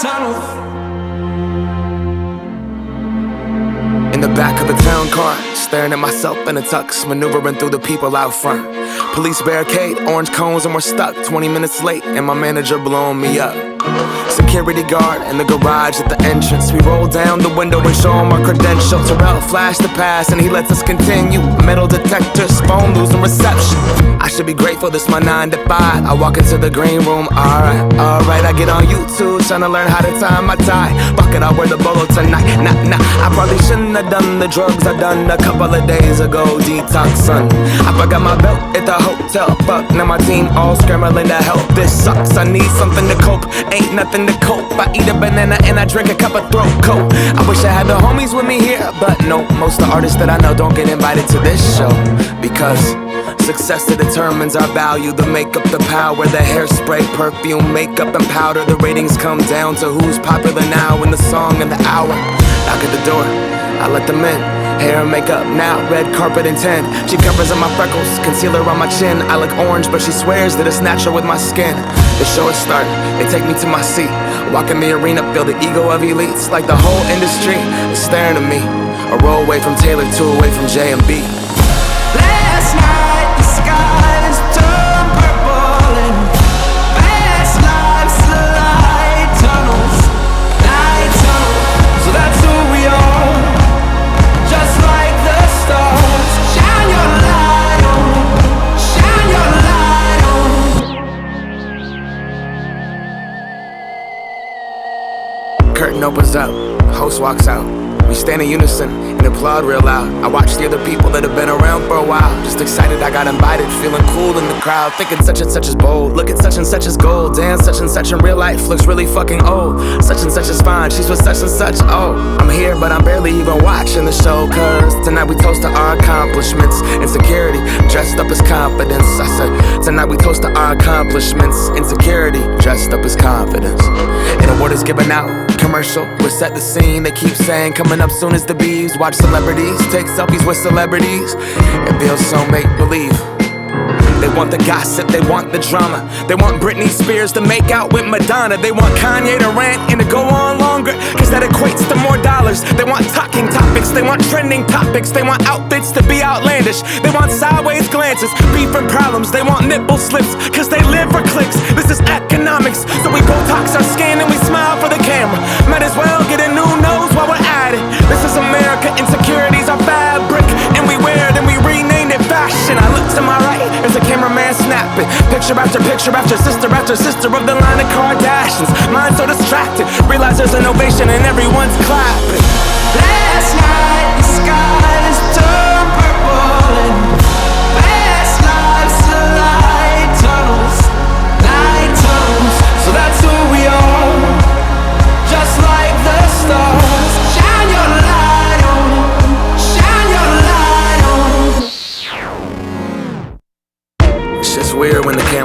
tunnels. In the back of a town car, staring at myself in a tux, maneuvering through the people out front. Police barricade, orange cones, and we're stuck 20 minutes late, and my manager blowing me up. Security guard in the garage at the entrance. We roll down the window and show him our credentials. Terrell flashed the pass and he lets us continue. Metal detectors, phone losing reception. I should be grateful this my 9 to 5. I walk into the green room, alright. I get on YouTube, trying to learn how to tie my tie. Fuck it, I'll wear the bolo tonight. Nah, I probably shouldn't have done the drugs I done a couple of days ago. Detox, son. I forgot my belt at the hotel. Fuck, now my team all scrambling to help. This sucks, I need something to cope. Ain't nothing to cope. I eat a banana and I drink a cup of throat coat. I wish I had the homies with me here, but no, most of the artists that I know don't get invited to this show. Because success that determines our value. The makeup, the power, the hairspray, perfume, makeup and powder. The ratings come down to who's popular now in the song and the hour. Knock at the door, I let them in. Hair and makeup now, red carpet and 10. She covers up my freckles, concealer on my chin. I look orange, but she swears that it's natural with my skin. The show is starting, they take me to my seat. Walk in the arena, feel the ego of elites. Like the whole industry is staring at me. A roll away from Taylor, 2 away from J&B. Last night the skies turned purple and past lives light tunnels. So that's who we are, just like the stars. Shine your light on, shine your light on. Curtain opens up, host walks out. We stand in unison and applaud real loud. I watch the other people that have been around for a while. Just excited I got invited, feeling cool in the crowd. Thinking such and such is bold, look at such and such is gold. Damn, such and such in real life looks really fucking old. Such and such is fine, she's with such and such, oh. I'm here but I'm barely even watching the show. Cause tonight we toast to our accomplishments. Insecurity, dressed up as confidence. I said, tonight we toast to our accomplishments. Insecurity, dressed up as confidence. An award is given out, commercial, we set the scene. They keep saying coming up soon as the bees. Watch celebrities take selfies with celebrities. It feels so make-believe. They want the gossip, they want the drama. They want Britney Spears to make out with Madonna. They want Kanye to rant and to go on longer, cause that equates to more dollars. They want talking topics, they want trending topics. They want outfits to be outlandish. They want sideways glances, beef and problems. They want nipple slips, cause they live for clicks. This is economics, so we Botox our skin and we smile for the camera. Might as well get a new nose while we're at it. This is America, insecurities are fabric, and we wear it and we renamed it fashion. I look to my right as a cameraman snapping picture after sister after sister of the line of Kardashians. Mind so distracted, realize there's an ovation and everyone's clapping. Last night the skies turned purple and past lives light tunnels. So that's who we are, just like the stars. Shine your light on, shine your light on. It's just weird when the camera's